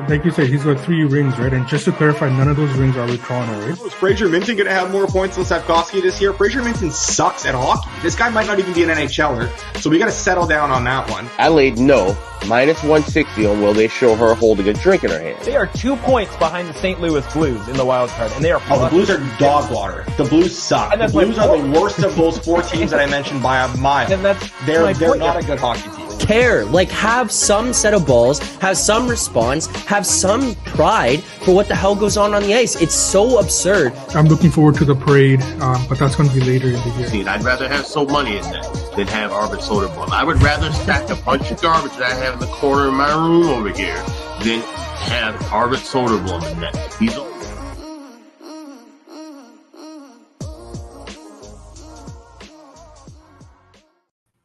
like you said, he's got 3 rings, right? And just to clarify, none of those rings are with Toronto, right? Is Fraser Minton going to have more points than Slafkovsky this year? Fraser Minton sucks at hockey. This guy might not even be an NHLer, so we got to settle down on that one. Adelaide, no. Minus 160 on will they show her holding a drink in her hand. They are 2 points behind the St. Louis Blues in the wild card, and they are. Oh, the Blues are dog water. The Blues suck. The Blues are the worst of those 4 teams that I mentioned by a mile. And they're not a good hockey team. Care, like have some set of balls, have some response, have some pride for what the hell goes on the ice. It's so absurd. I'm looking forward to the parade, but that's going to be later in the year. I'd rather have so money in that than have Alber Soderblom. I would rather stack a bunch of garbage that I have in the corner of my room over here than have Alber Soderblom in that. He's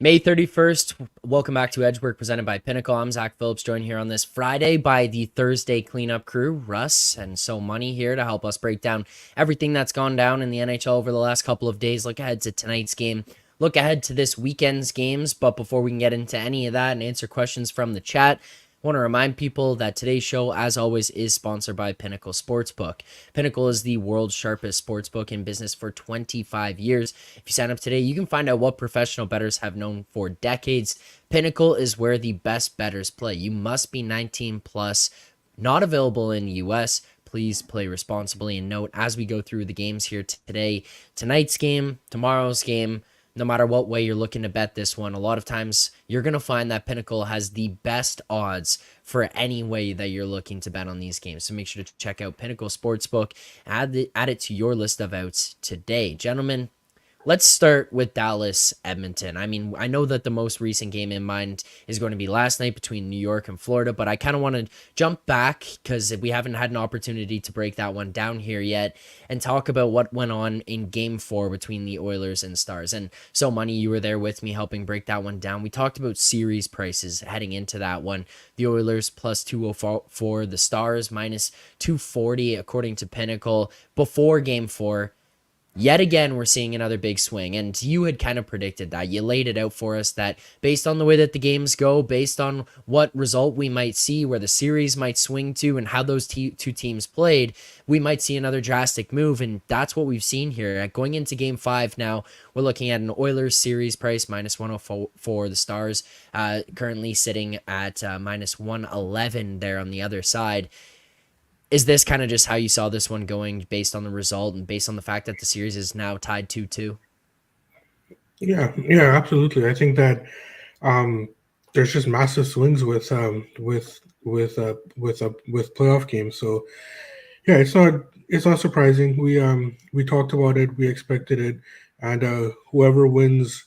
May 31st, welcome back to Edgework presented by Pinnacle. I'm Zack Phillips, joined here on this Friday by the Thursday cleanup crew, Russ and So Money here to help us break down everything that's gone down in the NHL over the last couple of days. Look ahead to tonight's game, look ahead to this weekend's games. But before we can get into any of that and answer questions from the chat, I want to remind people that today's show, as always, is sponsored by Pinnacle Sportsbook. Pinnacle is the world's sharpest sportsbook in business for 25 years. If you sign up today, you can find out what professional bettors have known for decades. Pinnacle is where the best bettors play. You must be 19 plus, not available in the U.S. Please play responsibly. And note, as we go through the games here today, tonight's game, tomorrow's game, no matter what way you're looking to bet this one, a lot of times you're going to find that Pinnacle has the best odds for any way that you're looking to bet on these games. So make sure to check out Pinnacle Sportsbook. Add it to your list of outs today. Gentlemen, let's start with Dallas-Edmonton. I mean, I know that the most recent game in mind is going to be last night between New York and Florida, but I kind of want to jump back because we haven't had an opportunity to break that one down here yet and talk about what went on in Game 4 between the Oilers and Stars. And So Money, you were there with me helping break that one down. We talked about series prices heading into that one. The Oilers plus 204, the Stars minus 240 according to Pinnacle before Game 4. Yet again, we're seeing another big swing, and you had kind of predicted that. You laid it out for us that based on the way that the games go, based on what result we might see, where the series might swing to, and how those two teams played, we might see another drastic move, and that's what we've seen here. Going into Game 5 now, we're looking at an Oilers series price, minus 104. The Stars currently sitting at minus 111 there on the other side. Is this kind of just how you saw this one going based on the result and based on the fact that the series is now tied 2-2? Yeah, absolutely. I think that there's just massive swings with playoff games. So yeah, it's not surprising. We talked about it, we expected it, and whoever wins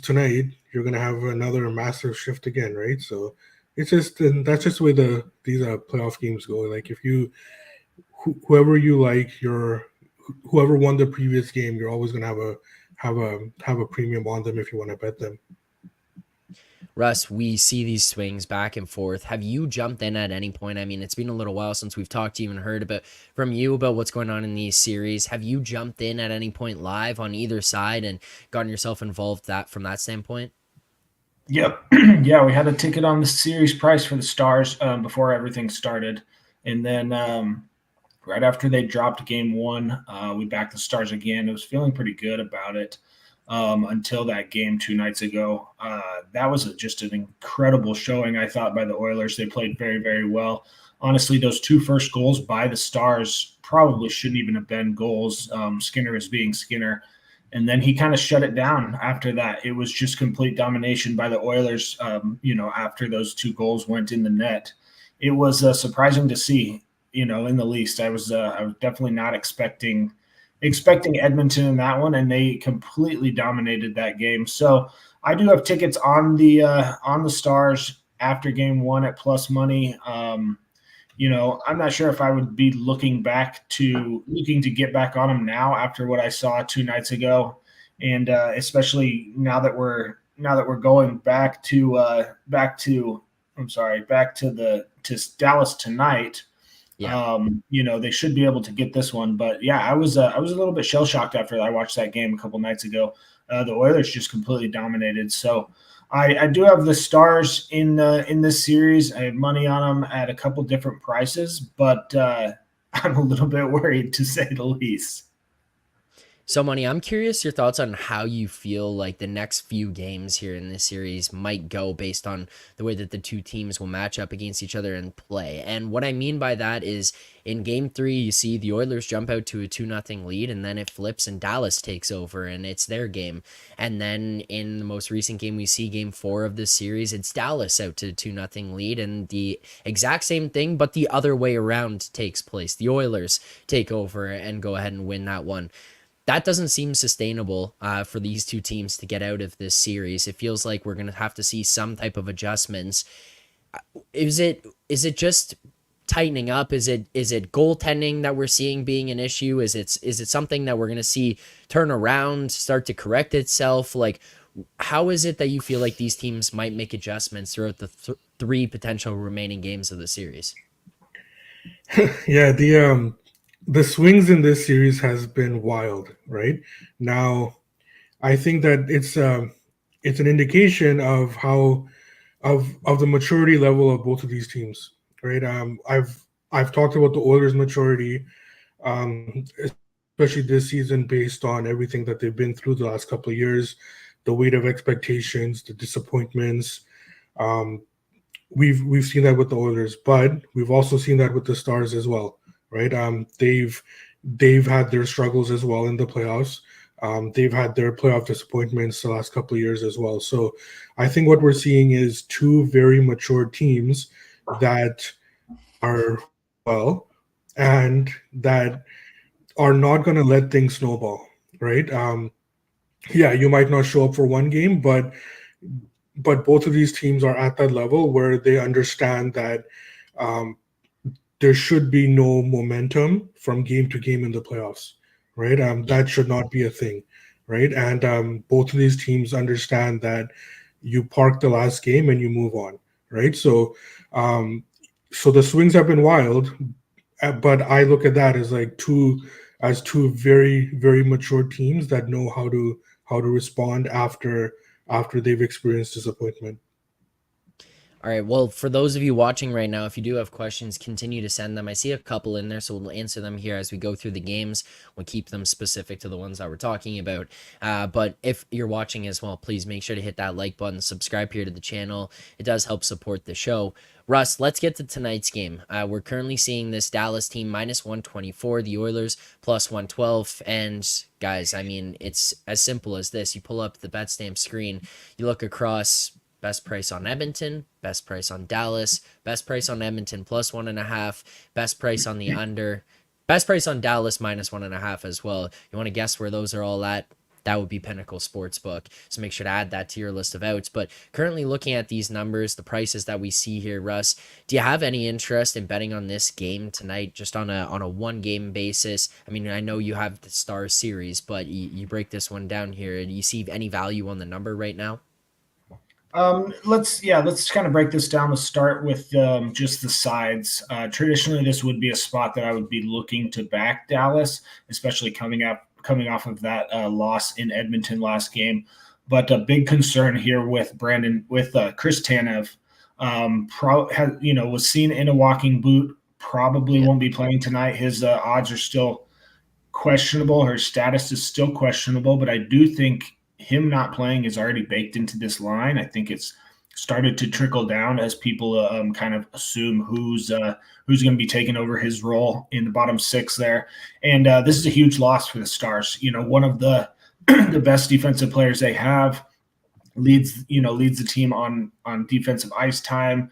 tonight, you're gonna have another massive shift again, right? So it's just, and that's just the way these playoff games go. Like if whoever you like, whoever won the previous game, you're always gonna have a premium on them if you want to bet them. Russ, we see these swings back and forth. Have you jumped in at any point? I mean, it's been a little while since we've talked to you and heard from you about what's going on in these series. Have you jumped in at any point live on either side and gotten yourself involved from that standpoint? Yep. Yeah, we had a ticket on the series price for the Stars before everything started. And then right after they dropped Game 1, we backed the Stars again. It was feeling pretty good about it until that game 2 nights ago. That was just an incredible showing, I thought, by the Oilers. They played very, very well. Honestly, those 2 first goals by the Stars probably shouldn't even have been goals. Skinner is being Skinner. And then he kind of shut it down after that. It was just complete domination by the Oilers, after those 2 goals went in the net. It was surprising to see, in the least. I was definitely not expecting Edmonton in that one, and they completely dominated that game. So I do have tickets on the Stars after Game 1 at plus money. I'm not sure if I would be looking to get back on them now after what I saw 2 nights ago, and especially now that we're going back to Dallas tonight. Yeah. They should be able to get this one, but yeah, I was a little bit shell shocked after I watched that game a couple nights ago. The Oilers just completely dominated. So I do have the Stars in this series. I have money on them at a couple different prices, but I'm a little bit worried, to say the least. So, Money, I'm curious your thoughts on how you feel like the next few games here in this series might go based on the way that the two teams will match up against each other and play. And what I mean by that is in game 3, you see the Oilers jump out to a 2-0 lead, and then it flips and Dallas takes over and it's their game. And then in the most recent game, we see game 4 of this series, it's Dallas out to a 2-0 lead, and the exact same thing, but the other way around takes place. The Oilers take over and go ahead and win that one. That doesn't seem sustainable for these two teams to get out of this series. It feels like we're going to have to see some type of adjustments. Is it just tightening up? Is it goaltending that we're seeing being an issue? Is it something that we're going to see turn around, start to correct itself? Like, how is it that you feel like these teams might make adjustments throughout the 3 potential remaining games of the series? Yeah, the swings in this series has been wild, right? Now, I think that it's an indication of how of the maturity level of both of these teams, right? I've talked about the Oilers' maturity, especially this season, based on everything that they've been through the last couple of years, the weight of expectations, the disappointments. We've seen that with the Oilers, but we've also seen that with the Stars as well. Right. They've had their struggles as well in the playoffs. They've had their playoff disappointments the last couple of years as well. So I think what we're seeing is 2 very mature teams that are well and that are not going to let things snowball. Right. Yeah, you might not show up for one game, but both of these teams are at that level where they understand that there should be no momentum from game to game in the playoffs, right? That should not be a thing, right? And both of these teams understand that you park the last game and you move on, right? So the swings have been wild, but I look at that as like two very, very mature teams that know how to respond after they've experienced disappointment. All right. Well, for those of you watching right now, if you do have questions, continue to send them. I see a couple in there, so we'll answer them here as we go through the games. We'll keep them specific to the ones that we're talking about. But if you're watching as well, please make sure to hit that like button, subscribe here to the channel. It does help support the show. Russ, let's get to tonight's game. We're currently seeing this Dallas team -124, the Oilers +112. And guys, I mean, it's as simple as this. You pull up the BetStamp screen, you look across. Best price on Edmonton, best price on Dallas, best price on Edmonton +1.5, best price on the under, best price on Dallas -1.5 as well. You want to guess where those are all at? That would be Pinnacle Sportsbook. So make sure to add that to your list of outs. But currently looking at these numbers, the prices that we see here, Russ, do you have any interest in betting on this game tonight just on a one-game basis? I mean, I know you have the Star series, but you break this one down here. Do you see any value on the number right now? Let's kind of break this down. Let's start with just the sides. Traditionally, this would be a spot that I would be looking to back Dallas, especially coming off of that loss in Edmonton last game. But a big concern here with Chris Tanev, was seen in a walking boot. Probably won't be playing tonight. His odds are still questionable. Her status is still questionable, but I do think him not playing is already baked into this line. I think it's started to trickle down as people kind of assume who's going to be taking over his role in the bottom 6 there. And this is a huge loss for the Stars. You know, one of the the best defensive players they have leads the team on defensive ice time,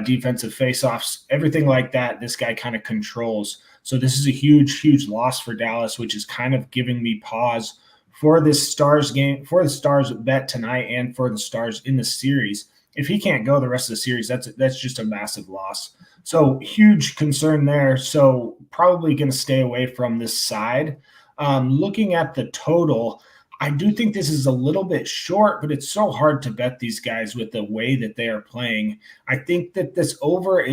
defensive faceoffs, everything like that. This guy kind of controls. So this is a huge, huge loss for Dallas, which is kind of giving me pause for this Stars game, for the Stars bet tonight, and for the Stars in the series. If he can't go the rest of the series, that's just a massive loss. So huge concern there. So probably going to stay away from this side. Looking at the total, I do think this is a little bit short, but it's so hard to bet these guys with the way that they are playing. I think that this over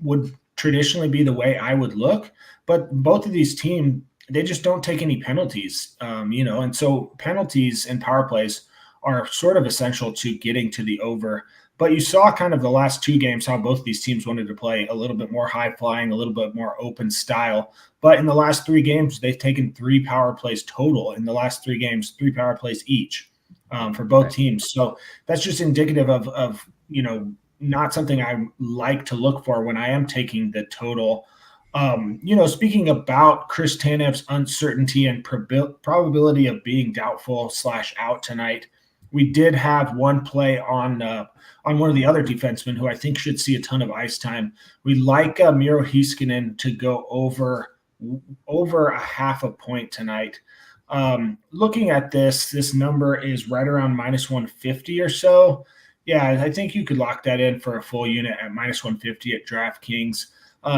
would traditionally be the way I would look, but both of these teams, they just don't take any penalties, and so penalties and power plays are sort of essential to getting to the over. But you saw kind of the last 2 games how both these teams wanted to play a little bit more high flying, a little bit more open style. But in the last 3 games, they've taken 3 power plays total in the last 3 games, 3 power plays each for both teams. So that's just indicative of not something I like to look for when I am taking the total. Speaking about Chris Tanev's uncertainty and probability of being doubtful / out tonight, we did have one play on one of the other defensemen who I think should see a ton of ice time. We like Miro Heiskanen to go over a half a point tonight. Looking at this number is right around -150 or so. Yeah, I think you could lock that in for a full unit at -150 at DraftKings.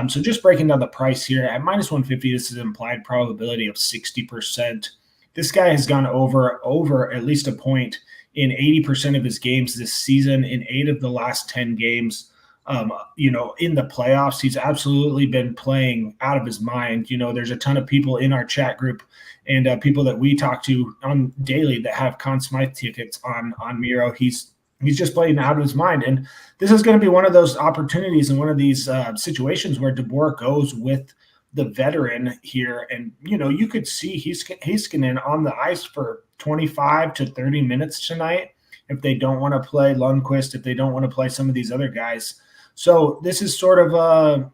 So just breaking down the price here, at -150, this is an implied probability of 60%. This guy has gone over at least a point in 80% of his games this season, in 8 of the last 10 games. In the playoffs, he's absolutely been playing out of his mind. There's a ton of people in our chat group and people that we talk to on daily that have Conn Smythe tickets on Miro. He's just playing out of his mind. And this is going to be one of those opportunities and one of these situations where DeBoer goes with the veteran here. And, you could see Heiskanen on the ice for 25 to 30 minutes tonight if they don't want to play Lundqvist, if they don't want to play some of these other guys. So this is sort of a,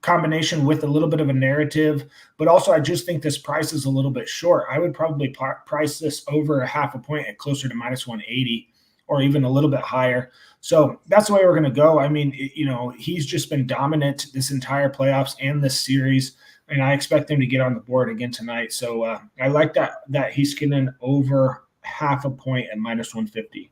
combination with a little bit of a narrative, but also I just think this price is a little bit short. I would probably price this over a half a point at closer to -180 or even a little bit higher. So that's the way we're going to go. I mean, he's just been dominant this entire playoffs and this series, and I expect him to get on the board again tonight. So I like that he's getting over half a point at -150.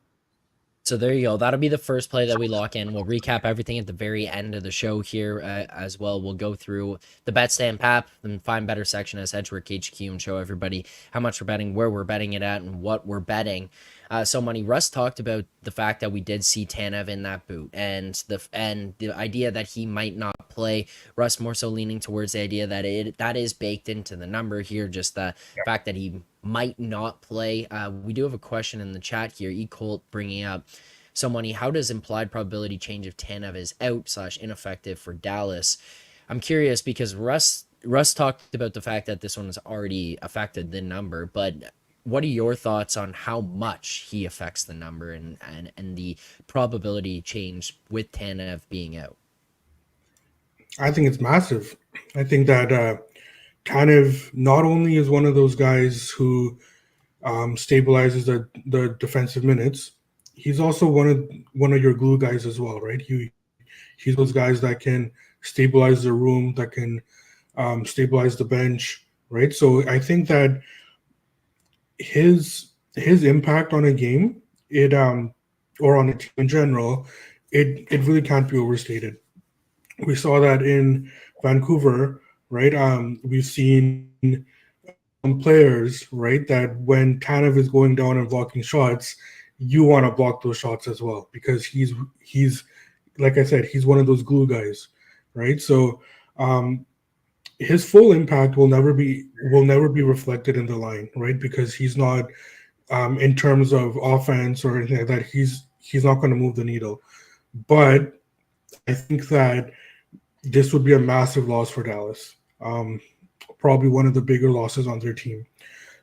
So there you go. That'll be the first play that we lock in. We'll recap everything at the very end of the show here as well. We'll go through the bet stand pap and find better section as Hedgework HQ and show everybody how much we're betting, where we're betting it at, and what we're betting. So Money, Russ talked about the fact that we did see Tanev in that boot and the idea that he might not play. Russ more so leaning towards the idea that that is baked into the number here, just the fact that he might not play. We do have a question in the chat here. Colt bringing up, so Money, how does implied probability change if Tanev is out / ineffective for Dallas? I'm curious because Russ talked about the fact that this one has already affected the number, but what are your thoughts on how much he affects the number and the probability change with Tanev being out? I think it's massive. I think that Tanev not only is one of those guys who stabilizes the defensive minutes, he's also one of your glue guys as well, right? He's those guys that can stabilize the room, that can stabilize the bench, right? So I think that his impact on a game, or on a team in general, it really can't be overstated. We saw that in Vancouver, right? We've seen some players, right, that when Tanev is going down and blocking shots, you want to block those shots as well because he's like I said, he's one of those glue guys, right? So his full impact will never be reflected in the line, right? Because he's not, in terms of offense or anything like that, he's not going to move the needle. But I think that this would be a massive loss for Dallas. Probably one of the bigger losses on their team.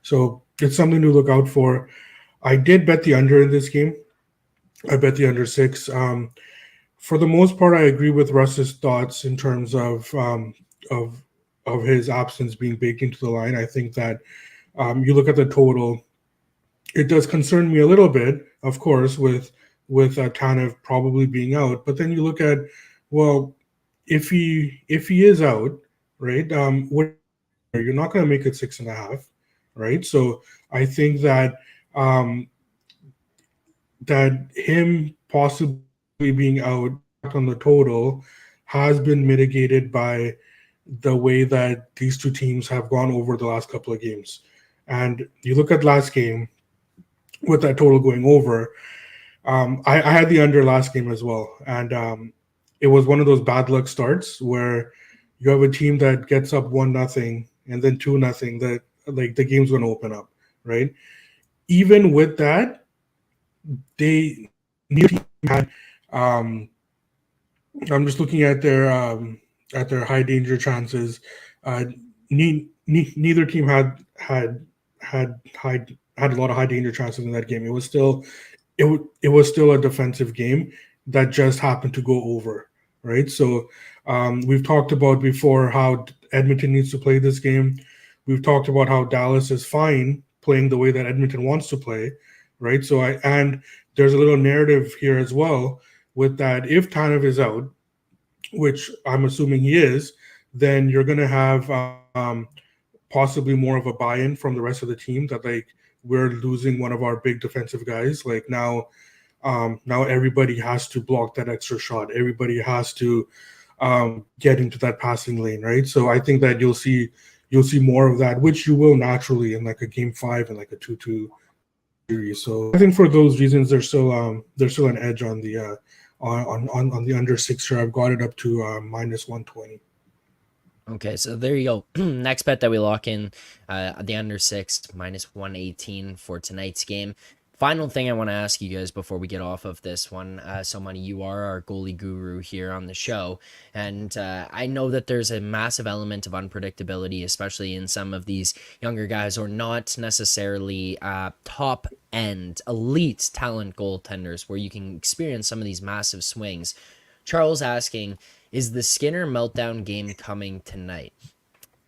So it's something to look out for. I did bet the under in this game. I bet the under 6. For the most part, I agree with Russ's thoughts in terms of his absence being baked into the line. I think that you look at the total, it does concern me a little bit, of course, with Tanev probably being out. But then you look at, well, if he is out, right? You're not going to make it 6.5, right? So I think that that him possibly being out on the total has been mitigated by the way that these two teams have gone over the last couple of games. And you look at last game with that total going over, I had the under last game as well. And it was one of those bad luck starts where you have a team that gets up 1-0 and then 2-0, that like the game's going to open up, right? Even with that, they neither team had. Um, I'm just looking at their high danger chances. Uh, neither team had high had a lot of high danger chances in that game. It was still it was still a defensive game that just happened to go over, right? So we've talked about before how Edmonton needs to play this game. We've talked about how Dallas is fine playing the way that Edmonton wants to play, right? So and there's a little narrative here as well with that. If Tanev is out, which I'm assuming he is, then you're going to have possibly more of a buy-in from the rest of the team that like we're losing one of our big defensive guys. Like now everybody has to block that extra shot. Everybody has to get into that passing lane, right? So I think that you'll see more of that, which you will naturally in like a game 5 and like a 2-2 series. So I think for those reasons, there's still an edge on the on the under 6 here. I've got it up to minus 120. Okay, so there you go. Next bet that we lock in, the under 6 minus 118 for tonight's game. Final thing I want to ask you guys before we get off of this one. So, Money, you are our goalie guru here on the show. And I know that there's a massive element of unpredictability, especially in some of these younger guys or not necessarily top end, elite talent goaltenders where you can experience some of these massive swings. Charles asking, is the Skinner meltdown game coming tonight?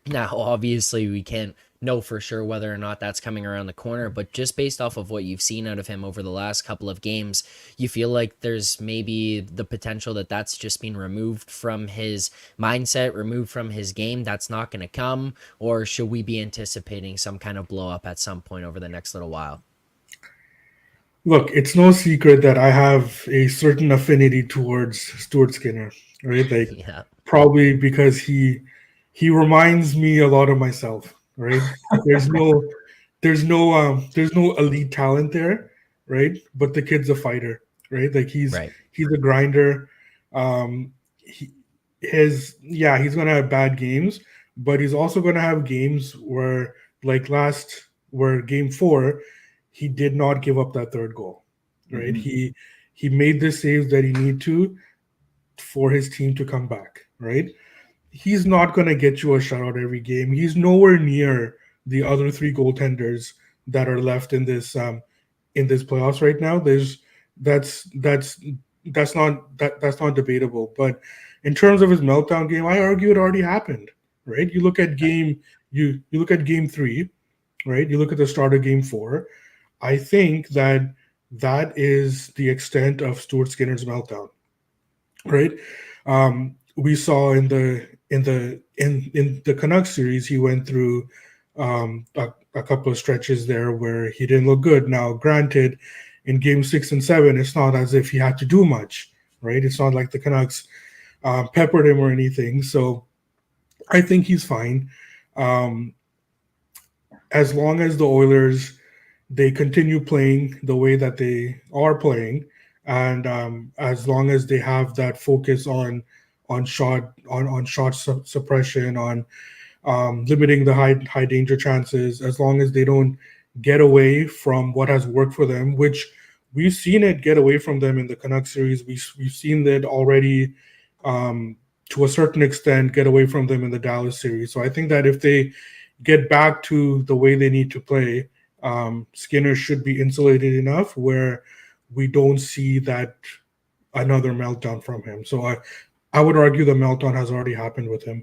Now, obviously, we can't know for sure whether or not that's coming around the corner, but just based off of what you've seen out of him over the last couple of games, you feel like there's maybe the potential that that's just been removed from his mindset, removed from his game, that's not going to come, or should we be anticipating some kind of blow up at some point over the next little while? Look, it's no secret that I have a certain affinity towards Stuart Skinner, right? Like Yeah. probably because he reminds me a lot of myself, right? There's no there's no elite talent there, right? But the kid's a fighter, right? Like Right. he's a grinder. He he's gonna have bad games, but he's also gonna have games where like where game 4 he did not give up that third goal, right? He made the saves that he needed to for his team to come back, right? He's not going to get you a shutout every game. He's nowhere near the other 3 goaltenders that are left in this playoffs right now. That's that's that's not debatable. But in terms of his meltdown game, I argue it already happened, right? You look at you look at game 3, right? You look at the start of game 4. I think that is the extent of Stuart Skinner's meltdown, right? We saw in the Canucks series, he went through a couple of stretches there where he didn't look good. Now, granted, in game 6 and 7, it's not as if he had to do much, right? It's not like the Canucks peppered him or anything. So I think he's fine. As long as the Oilers they continue playing the way that they are playing, and as long as they have that focus on shot suppression, on limiting the high danger chances, as long as they don't get away from what has worked for them, which we've seen it get away from them in the Canucks series. We've seen that already to a certain extent get away from them in the Dallas series. So I think that if they get back to the way they need to play, Skinner should be insulated enough where we don't see that another meltdown from him. So I would argue the meltdown has already happened with him.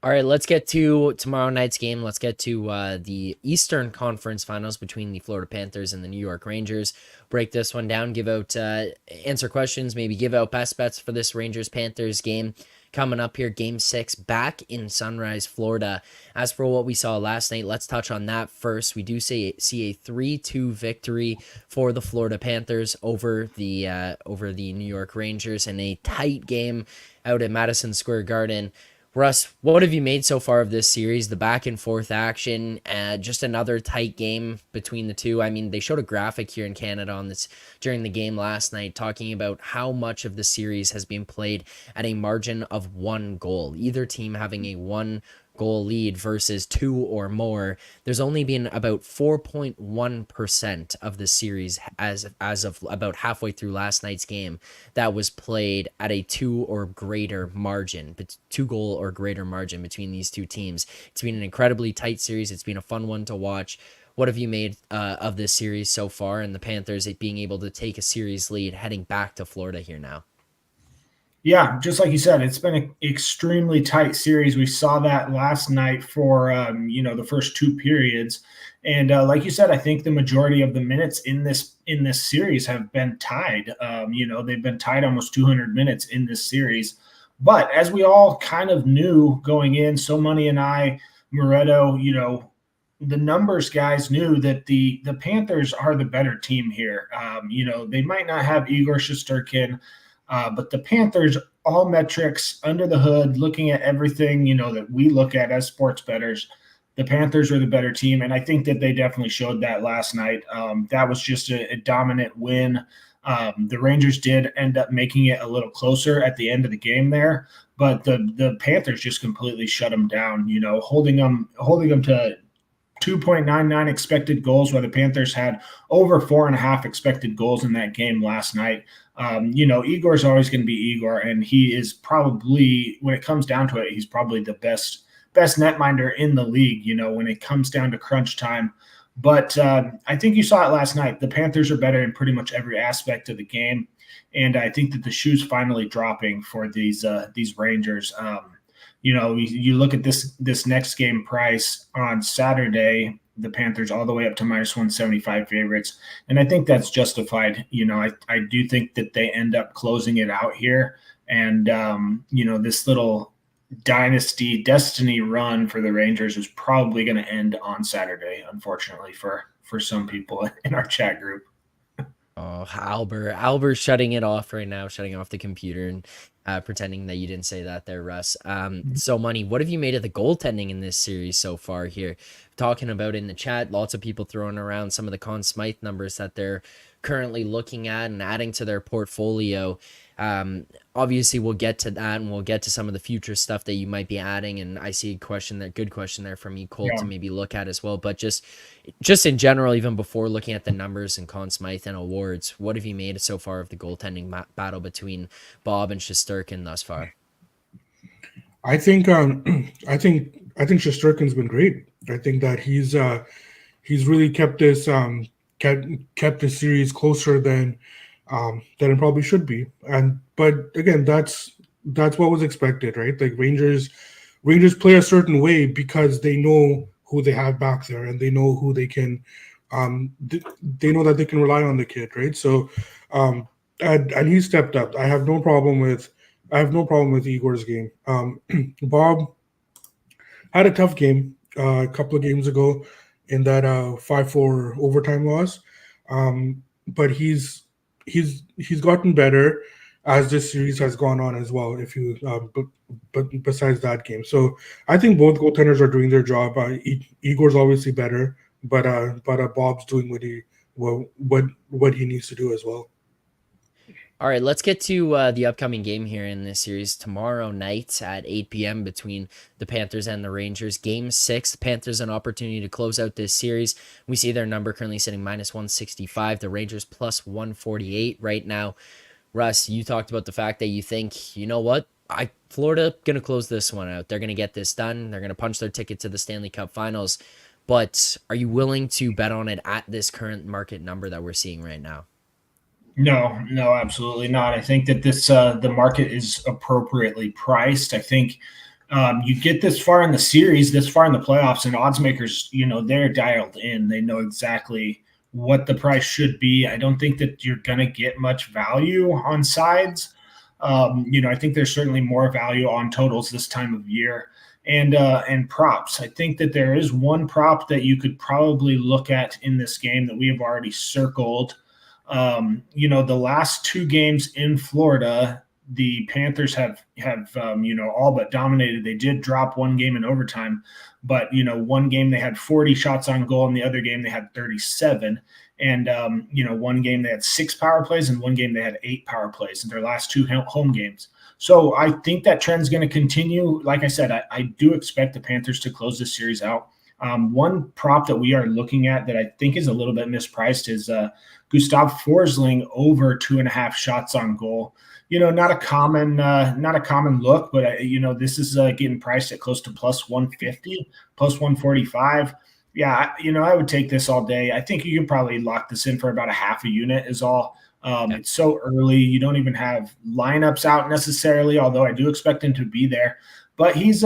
All right, let's get to tomorrow night's game. Let's get to the Eastern Conference Finals between the Florida Panthers and the New York Rangers. Break this one down, give out, answer questions, maybe give out best bets for this Rangers-Panthers game. Coming up here, Game 6, back in Sunrise, Florida. As for what we saw last night, let's touch on that first. We do see a 3-2 victory for the Florida Panthers over the New York Rangers in a tight game out at Madison Square Garden. Russ, what have you made so far of this series? The back and forth action, just another tight game between the two. I mean, they showed a graphic here in Canada on this during the game last night talking about how much of the series has been played at a margin of 1 goal. Either team having a 1 goal lead versus 2 or more, there's only been about 4.1% of the series as of about halfway through last night's game that was played at a 2 or greater margin, but 2 goal or greater margin between these two teams. It's been an incredibly tight series. It's been a fun one to watch. What have you made of this series so far, and the Panthers being able to take a series lead heading back to Florida here now? Yeah, just like you said, it's been an extremely tight series. We saw that last night for the first 2 periods, and like you said, I think the majority of the minutes in this series have been tied. They've been tied almost 200 minutes in this series. But as we all kind of knew going in, So Money and I, Moretto, the numbers guys knew that the Panthers are the better team here. They might not have Igor Shesterkin. But the Panthers, all metrics under the hood, looking at everything, that we look at as sports bettors, the Panthers are the better team. And I think that they definitely showed that last night. That was just a dominant win. The Rangers did end up making it a little closer at the end of the game there, but the Panthers just completely shut them down, holding them to 2.99 expected goals, while the Panthers had over 4.5 expected goals in that game last night. Igor's always going to be Igor, and he is probably, when it comes down to it, he's probably the best netminder in the league, when it comes down to crunch time. But I think you saw it last night. The Panthers are better in pretty much every aspect of the game, and I think that the shoe's finally dropping for these Rangers. You look at this next game price on Saturday, the Panthers all the way up to -175 favorites. And I think that's justified. I do think that they end up closing it out here. And, this little destiny run for the Rangers is probably going to end on Saturday, unfortunately, for some people in our chat group. Oh, Alber shutting it off right now, shutting off the computer and pretending that you didn't say that there, Russ. So Money, what have you made of the goaltending in this series so far here? Talking about in the chat, lots of people throwing around some of the Conn Smythe numbers that they're currently looking at and adding to their portfolio. Obviously we'll get to that, and we'll get to some of the future stuff that you might be adding. And I see good question there from you, Colt, to maybe look at as well. But just in general, even before looking at the numbers and Conn Smythe and awards, what have you made so far of the goaltending battle between Bob and Shesterkin thus far? I think Shesterkin's been great. I think that he's really kept this kept the series closer than it probably should be. But again, that's what was expected, right? Like Rangers play a certain way because they know who they have back there, and they know who they can they know that they can rely on the kid, right? So and he stepped up. I have no problem with Igor's game. Bob had a tough game a couple of games ago in that 5-4 overtime loss. But he's gotten better as this series has gone on as well. If you but besides that game, so I think both goaltenders are doing their job. Igor's obviously better, but Bob's doing what he needs to do as well. All right, let's get to the upcoming game here in this series tomorrow night at 8 p.m. between the Panthers and the Rangers. Game 6, the Panthers an opportunity to close out this series. We see their number currently sitting -165, the Rangers +148 right now. Russ, you talked about the fact that you think, you know what, Florida going to close this one out. They're going to get this done. They're going to punch their ticket to the Stanley Cup Finals. But are you willing to bet on it at this current market number that we're seeing right now? No, absolutely not. I think that this the market is appropriately priced. I think you get this far in the series, this far in the playoffs, and odds makers, they're dialed in. They know exactly what the price should be. I don't think that you're going to get much value on sides. I think there's certainly more value on totals this time of year and props. I think that there is one prop that you could probably look at in this game that we have already circled. The last 2 games in Florida, the Panthers have all but dominated. They did drop one game in overtime, but one game they had 40 shots on goal, and the other game they had 37. And, one game they had 6 power plays and one game they had 8 power plays in their last 2 home games. So I think that trend's going to continue. Like I said, I do expect the Panthers to close this series out. One prop that we are looking at that I think is a little bit mispriced is Gustav Forsling over 2.5 shots on goal. Not a common look, but this is getting priced at close to plus 150, plus 145. Yeah, I would take this all day. I think you can probably lock this in for about a half a unit is all. It's so early. You don't even have lineups out necessarily, although I do expect him to be there. But he's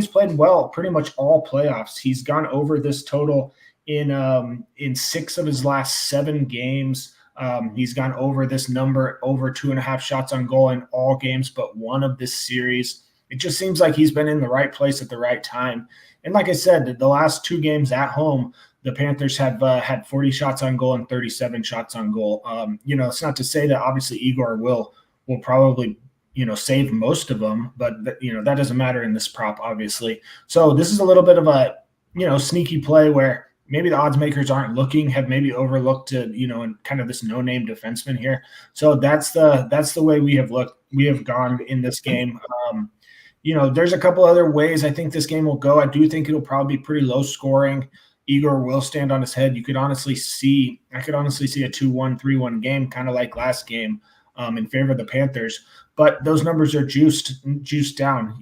played well pretty much all playoffs. He's gone over this total in 6 of his last 7 games. He's gone over this number, over 2.5 shots on goal in all games but one of this series. It just seems like he's been in the right place at the right time. And like I said, the last 2 games at home, the Panthers have had 40 shots on goal and 37 shots on goal. It's not to say that obviously Igor will probably save most of them, but that doesn't matter in this prop, obviously. So this is a little bit of a sneaky play where maybe the odds makers aren't looking, have maybe overlooked in kind of this no-name defenseman here. So that's the way we have gone in this game. There's a couple other ways I think this game will go. I do think it'll probably be pretty low scoring. Igor will stand on his head. I could honestly see a 2-1, 3-1 game, kind of like last game, in favor of the Panthers. But those numbers are juiced down,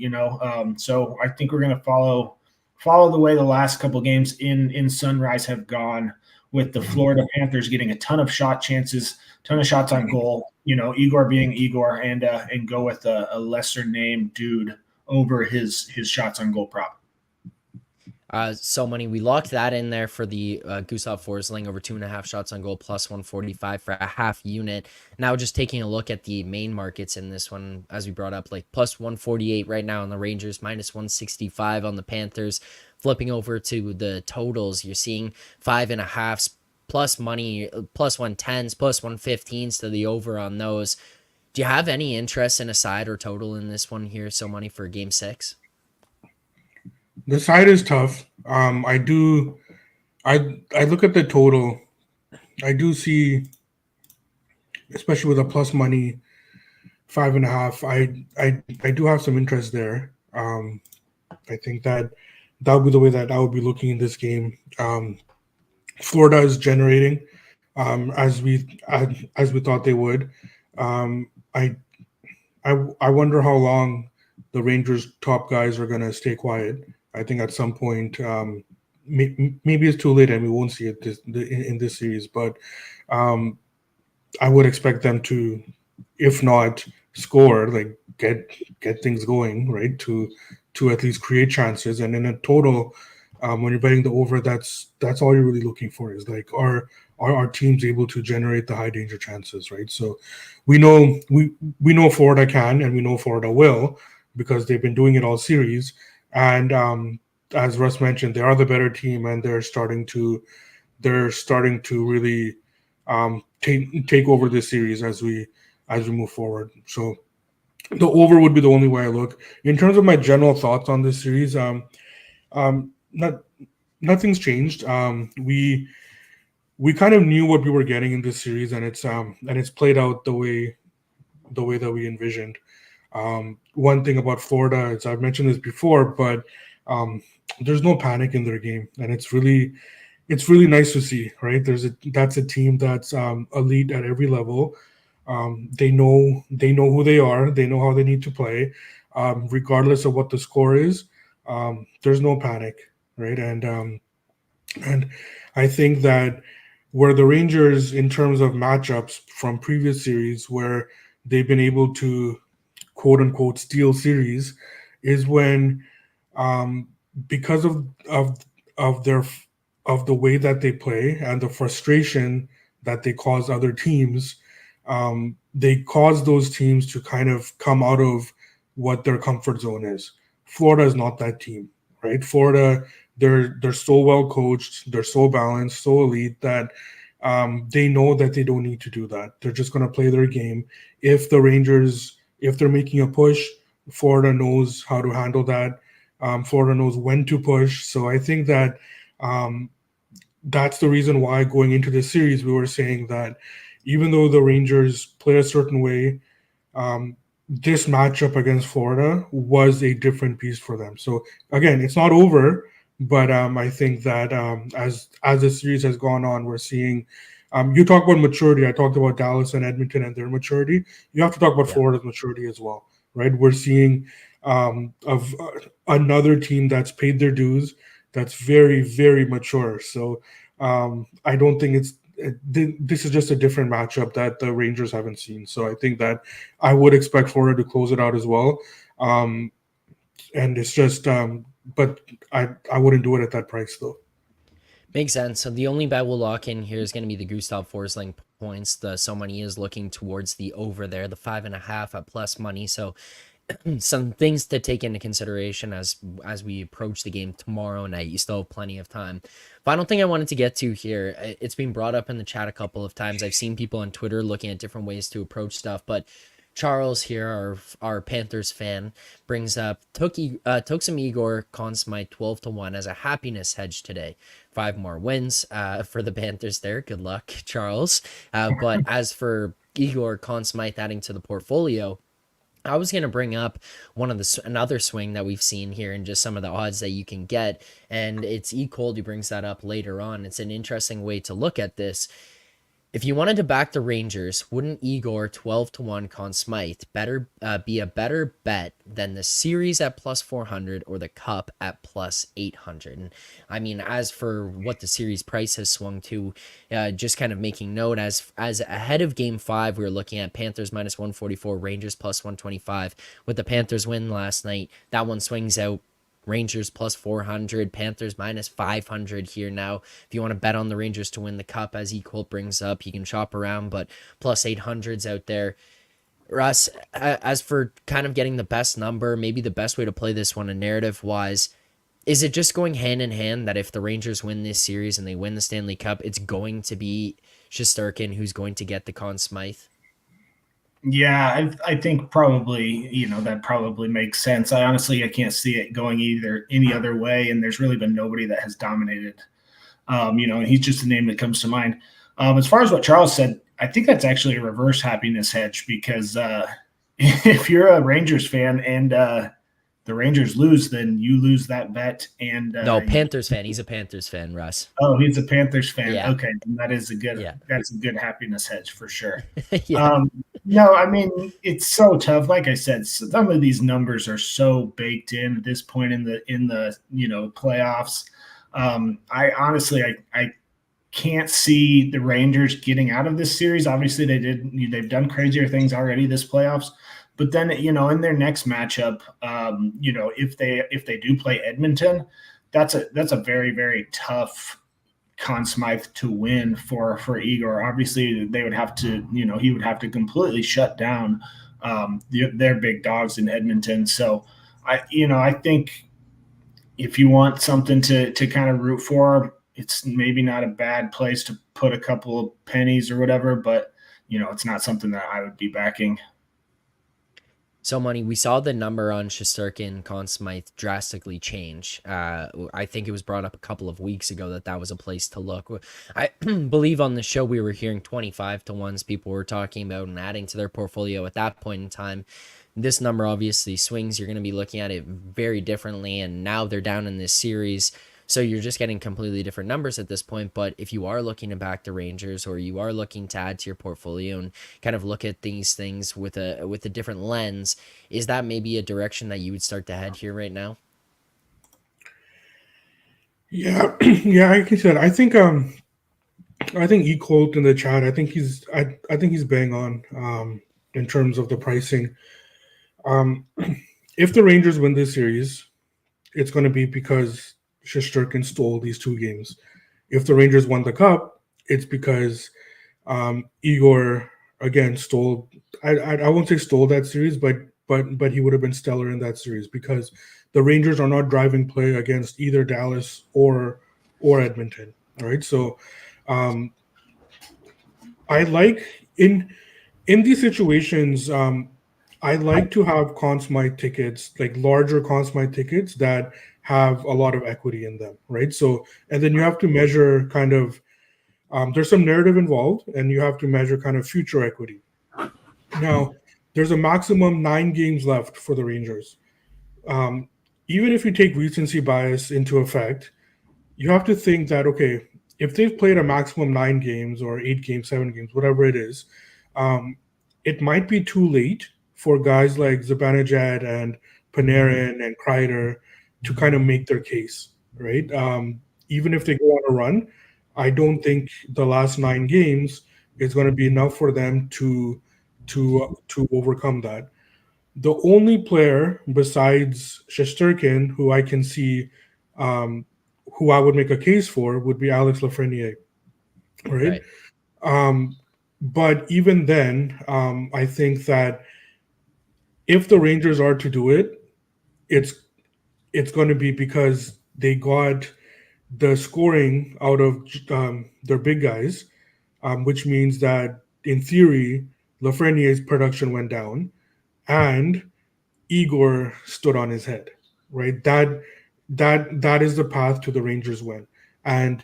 So I think we're going to follow the way the last couple games in Sunrise have gone, with the Florida Panthers getting a ton of shot chances, ton of shots on goal. Igor being Igor, and go with a lesser name dude over his shots on goal prop. So money. We locked that in there for the Gustav Forsling over 2.5 shots on goal plus 145 for a half unit. Now just taking a look at the main markets in this one, as we brought up, like plus 148 right now on the Rangers, minus 165 on the Panthers. Flipping over to the totals, you're seeing 5.5s plus money, plus 110s, plus 115s to the over on those. Do you have any interest in a side or total in this one here? So money for game 6. The side is tough. I look at the total. I do see, especially with a plus money 5.5. I do have some interest there. I think that would be the way that I would be looking in this game. Florida is generating, as we thought they would. I wonder how long the Rangers' top guys are going to stay quiet. I think at some point, maybe it's too late and we won't see it in this series. But I would expect them to, if not score, like get things going, right? To at least create chances. And in a total, when you're betting the over, that's all you're really looking for, is like are our teams able to generate the high danger chances, right? So we know Florida can, and we know Florida will, because they've been doing it all series. And as Russ mentioned, they are the better team, and they're starting to really take over this series as we move forward. So the over would be the only way I look. In terms of my general thoughts on this series, nothing's changed. We kind of knew what we were getting in this series, and it's played out the way that we envisioned. One thing about Florida is, I've mentioned this before, but there's no panic in their game, and it's really nice to see, right? That's a team that's elite at every level. They know who they are. They know how they need to play, regardless of what the score is. There's no panic, right? And I think that where the Rangers, in terms of matchups from previous series, where they've been able to quote unquote steal series, is when because of the way that they play and the frustration that they cause other teams, they cause those teams to kind of come out of what their comfort zone is. Florida is not that team, right? Florida, they're so well coached, they're so balanced, so elite that they know that they don't need to do that. They're just going to play their game. If the Rangers, if they're making a push, Florida knows how to handle that. Florida knows when to push. So I think that that's the reason why going into this series we were saying that even though the Rangers play a certain way, this matchup against Florida was a different piece for them. So again, it's not over, but I think that as the series has gone on, we're seeing. You talk about maturity. I talked about Dallas and Edmonton and their maturity. You have to talk about Florida's maturity as well, right? We're seeing of another team that's paid their dues, that's very, very mature. So I don't think this is just a different matchup that the Rangers haven't seen. So I think that I would expect Florida to close it out as well. And it's just, but I wouldn't do it at that price though. Makes sense. So the only bet we'll lock in here is going to be the Gustav Forsling points. The So Money is looking towards the over there, the 5.5 at plus money. So some things to take into consideration as we approach the game tomorrow night. You still have plenty of time. Final thing I wanted to get to here, it's been brought up in the chat a couple of times. I've seen people on Twitter looking at different ways to approach stuff, but Charles here, our Panthers fan, brings up took some Igor Conn Smythe 12-1 as a happiness hedge today. 5 more wins for the Panthers there. Good luck, Charles. But as for Igor Conn Smythe adding to the portfolio, I was going to bring up another swing that we've seen here and just some of the odds that you can get. And it's E. Cold who brings that up later on. It's an interesting way to look at this. If you wanted to back the Rangers, wouldn't Igor 12-1 Conn Smythe be a better bet than the series at plus 400 or the cup at plus 800? And I mean, as for what the series price has swung to, just kind of making note, as ahead of Game 5, we were looking at Panthers minus 144, Rangers plus 125. With the Panthers win last night, that one swings out. Rangers plus 400, Panthers minus 500 here now. If you want to bet on the Rangers to win the cup, as Equal brings up, you can shop around, but plus 800's out there. Russ, as for kind of getting the best number, maybe the best way to play this one, a narrative-wise, is it just going hand in hand that if the Rangers win this series and they win the Stanley Cup, it's going to be Shesterkin who's going to get the Conn Smythe? Yeah, I think probably, that probably makes sense. I can't see it going any other way, and there's really been nobody that has dominated. And he's just a name that comes to mind. As far as what Charles said, I think that's actually a reverse happiness hedge because if you're a Rangers fan and the Rangers lose, then you lose that bet. And no, Panthers fan. He's a Panthers fan, Russ. Oh, he's a Panthers fan. Yeah. Okay, that is that's a good happiness hedge for sure. Yeah. No, I mean, it's so tough. Like I said, some of these numbers are so baked in at this point in the playoffs. I honestly can't see the Rangers getting out of this series. Obviously, they've done crazier things already this playoffs. But then, in their next matchup, if they do play Edmonton, that's a very, very tough Conn Smythe to win for Igor. Obviously, they would have to, he would have to completely shut down their big dogs in Edmonton. So, I think if you want something to kind of root for, it's maybe not a bad place to put a couple of pennies or whatever, but, it's not something that I would be backing. So, Money, we saw the number on Shesterkin Conn Smythe drastically change. I think it was brought up a couple of weeks ago that was a place to look. I believe on the show we were hearing 25-1s people were talking about and adding to their portfolio at that point in time. This number obviously swings. You're going to be looking at it very differently, and now they're down in this series. So you're just getting completely different numbers at this point. But if you are looking to back the Rangers or you are looking to add to your portfolio and kind of look at these things with a different lens, is that maybe a direction that you would start to head here right now? Yeah, yeah. Like I said, I think E. Colt in the chat. I think he's bang on in terms of the pricing. If the Rangers win this series, it's going to be because Shesterkin stole these 2 games. If the Rangers won the cup, it's because Igor again stole. I won't say stole that series, but he would have been stellar in that series because the Rangers are not driving play against either Dallas or Edmonton. All right, so I like in these situations. I like to have Conn Smythe tickets, like larger Conn Smythe tickets that have a lot of equity in them, right? So, and then you have to measure kind of, there's some narrative involved, and you have to measure kind of future equity. Now, there's a maximum 9 games left for the Rangers. Um, Even if you take recency bias into effect, you have to think that, okay, if they've played a maximum 9 games or 8 games, 7 games, whatever it is, um, it might be too late for guys like Zibanejad and Panarin and Kreider to kind of make their case, right? Even if they go on a run, I don't think the last 9 games is going to be enough for them to overcome that. The only player besides Shesterkin who I can see, um, who I would make a case for, would be Alex Lafreniere, right? Right. But even then, I think that if the Rangers are to do it, it's it's going to be because they got the scoring out of their big guys, which means that in theory, Lafreniere's production went down, and Igor stood on his head, right? That is the path to the Rangers win. And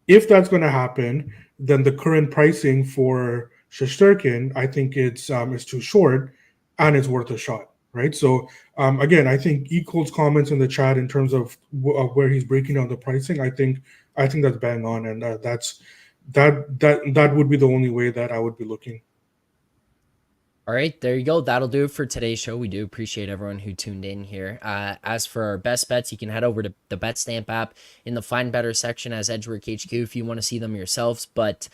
if that's going to happen, then the current pricing for Shesterkin, I think it's too short, and it's worth a shot, right? So again, I think Equal's comments in the chat in terms of where he's breaking down the pricing, I think that's bang on, and that would be the only way that I would be looking. All right, there you go. That'll do it for today's show. We do appreciate everyone who tuned in here. As for our best bets, you can head over to the BetStamp app in the Find Better section as Edgework HQ if you want to see them yourselves. But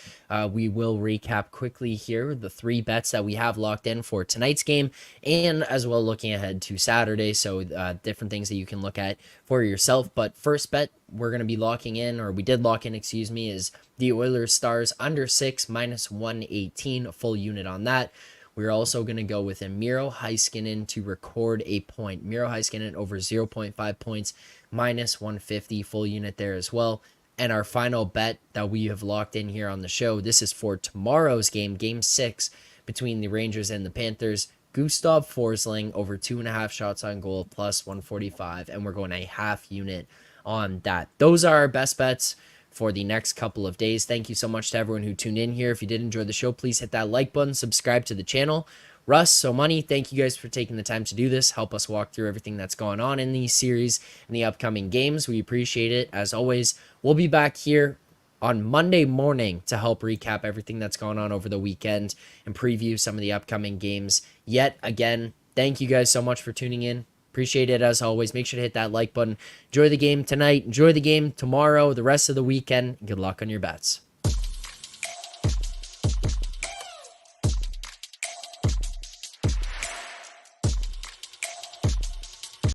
we will recap quickly here the 3 bets that we have locked in for tonight's game, and as well looking ahead to Saturday. So different things that you can look at for yourself. But first bet we're going to be locking in, or we did lock in, excuse me, is the Oilers Stars under 6 minus 118, a full unit on that. We're also going to go with a Miro Heiskanen to record a point. Miro Heiskanen over 0.5 points, minus 150, full unit there as well. And our final bet that we have locked in here on the show, this is for tomorrow's game, Game 6, between the Rangers and the Panthers. Gustav Forsling over 2.5 shots on goal, plus 145, and we're going a half unit on that. Those are our best bets for the next couple of days. Thank you so much to everyone who tuned in here. If you did enjoy the show, please hit that like button, subscribe to the channel. Russ, So Money, thank you guys for taking the time to do this. Help us walk through everything that's going on in these series and the upcoming games. We appreciate it. As always, we'll be back here on Monday morning to help recap everything that's going on over the weekend and preview some of the upcoming games. Yet again, thank you guys so much for tuning in. Appreciate it as always. Make sure to hit that like button. Enjoy the game tonight. Enjoy the game tomorrow, the rest of the weekend. Good luck on your bets.